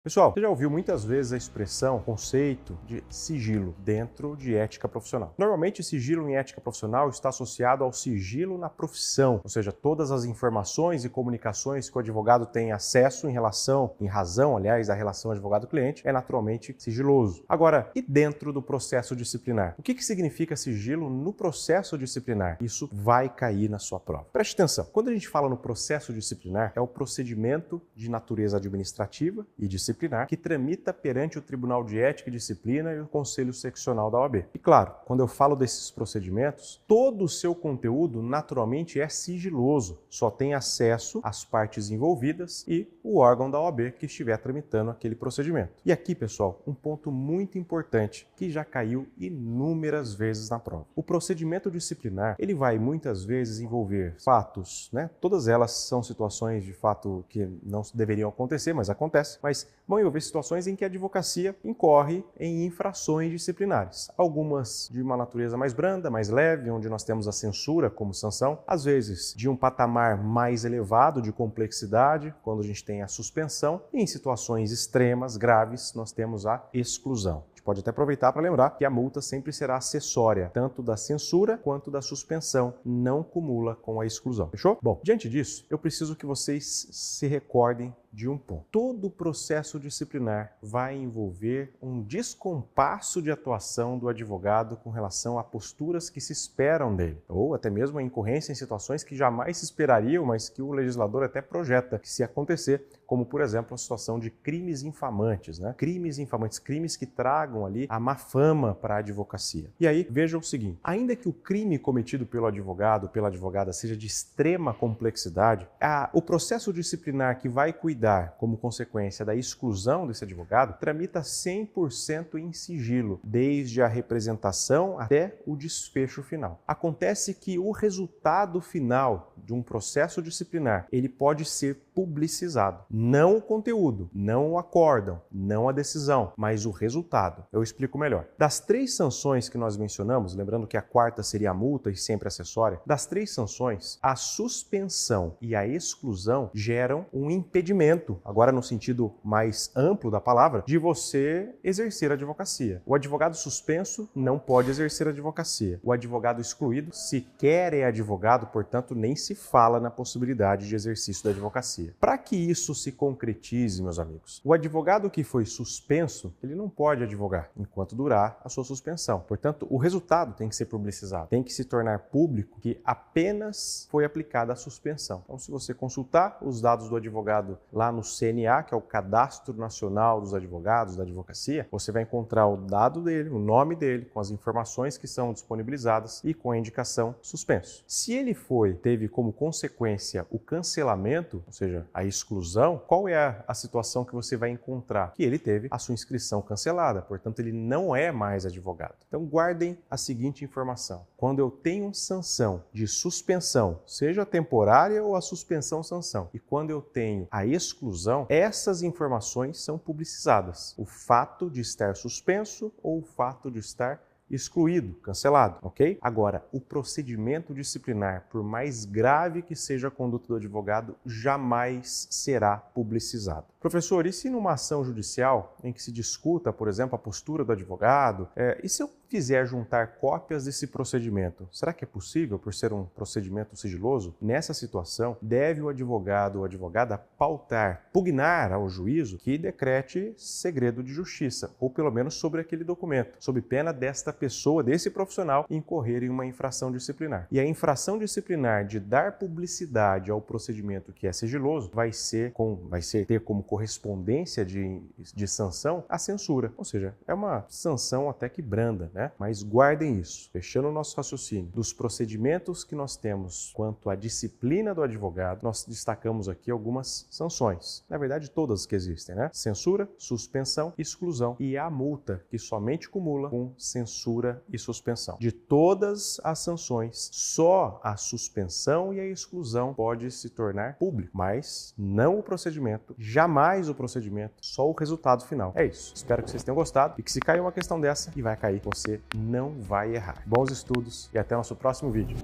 Pessoal, você já ouviu muitas vezes a expressão, conceito de sigilo dentro de ética profissional. Normalmente, sigilo em ética profissional está associado ao sigilo na profissão, ou seja, todas as informações e comunicações que o advogado tem acesso em razão, aliás, da relação advogado-cliente, é naturalmente sigiloso. Agora, e dentro do processo disciplinar? O que significa sigilo no processo disciplinar? Isso vai cair na sua prova. Preste atenção, quando a gente fala no processo disciplinar, é o procedimento de natureza administrativa e disciplinar que tramita perante o Tribunal de Ética e Disciplina e o Conselho Seccional da OAB. E claro, quando eu falo desses procedimentos, todo o seu conteúdo naturalmente é sigiloso, só tem acesso às partes envolvidas e o órgão da OAB que estiver tramitando aquele procedimento. E aqui, pessoal, um ponto muito importante que já caiu inúmeras vezes na prova. O procedimento disciplinar, ele vai muitas vezes envolver fatos, Todas elas são situações de fato que não deveriam acontecer, mas acontecem, mas vão envolver situações em que a advocacia incorre em infrações disciplinares. Algumas de uma natureza mais branda, mais leve, onde nós temos a censura como sanção. Às vezes, de um patamar mais elevado de complexidade, quando a gente tem a suspensão. E em situações extremas, graves, nós temos a exclusão. Pode até aproveitar para lembrar que a multa sempre será acessória, tanto da censura quanto da suspensão, não cumula com a exclusão. Fechou? Bom, diante disso, eu preciso que vocês se recordem de um ponto. Todo processo disciplinar vai envolver um descompasso de atuação do advogado com relação a posturas que se esperam dele, ou até mesmo a incorrência em situações que jamais se esperariam, mas que o legislador até projeta que se acontecer, como por exemplo a situação de crimes infamantes, Crimes infamantes, crimes que tragam ali a má fama para a advocacia. E aí, vejam o seguinte, ainda que o crime cometido pelo advogado, pela advogada, seja de extrema complexidade, o processo disciplinar que vai cuidar como consequência da exclusão desse advogado, tramita 100% em sigilo, desde a representação até o desfecho final. Acontece que o resultado final de um processo disciplinar, ele pode ser publicizado. Não o conteúdo, não o acórdão, não a decisão, mas o resultado. Eu explico melhor. Das 3 sanções que nós mencionamos, lembrando que a quarta seria a multa e sempre acessória, das 3 sanções, a suspensão e a exclusão geram um impedimento, agora no sentido mais amplo da palavra, de você exercer a advocacia. O advogado suspenso não pode exercer a advocacia. O advogado excluído sequer é advogado, portanto, nem se fala na possibilidade de exercício da advocacia. Para que isso se concretize, meus amigos, o advogado que foi suspenso, ele não pode advogar enquanto durar a sua suspensão. Portanto, o resultado tem que ser publicizado, tem que se tornar público que apenas foi aplicada a suspensão. Então, se você consultar os dados do advogado lá no CNA, que é o Cadastro Nacional dos Advogados da Advocacia, você vai encontrar o dado dele, o nome dele, com as informações que são disponibilizadas e com a indicação suspenso. Se ele teve como consequência o cancelamento, ou seja, a exclusão, qual é a situação que você vai encontrar? Que ele teve a sua inscrição cancelada, portanto ele não é mais advogado. Então guardem a seguinte informação. Quando eu tenho sanção de suspensão, seja temporária ou a suspensão-sanção, e quando eu tenho a exclusão, essas informações são publicizadas. O fato de estar suspenso ou o fato de estar excluído, cancelado, ok? Agora, o procedimento disciplinar, por mais grave que seja a conduta do advogado, jamais será publicizado. Professor, e se numa ação judicial em que se discuta, por exemplo, a postura do advogado, e se eu quiser juntar cópias desse procedimento, será que é possível por ser um procedimento sigiloso? Nessa situação, deve o advogado ou advogada pugnar ao juízo que decrete segredo de justiça, ou pelo menos sobre aquele documento, sob pena desta pessoa, desse profissional, incorrer em uma infração disciplinar. E a infração disciplinar de dar publicidade ao procedimento que é sigiloso vai ter como correspondência de sanção a censura. Ou seja, é uma sanção até que branda, Mas guardem isso. Fechando o nosso raciocínio, dos procedimentos que nós temos quanto à disciplina do advogado, nós destacamos aqui algumas sanções. Na verdade, todas que existem, Censura, suspensão, exclusão e a multa, que somente cumula com censura e suspensão. De todas as sanções, só a suspensão e a exclusão pode se tornar público, mas não o procedimento, jamais o procedimento, só o resultado final. É isso. Espero que vocês tenham gostado e que se cair uma questão dessa, e vai cair, você não vai errar. Bons estudos e até o nosso próximo vídeo.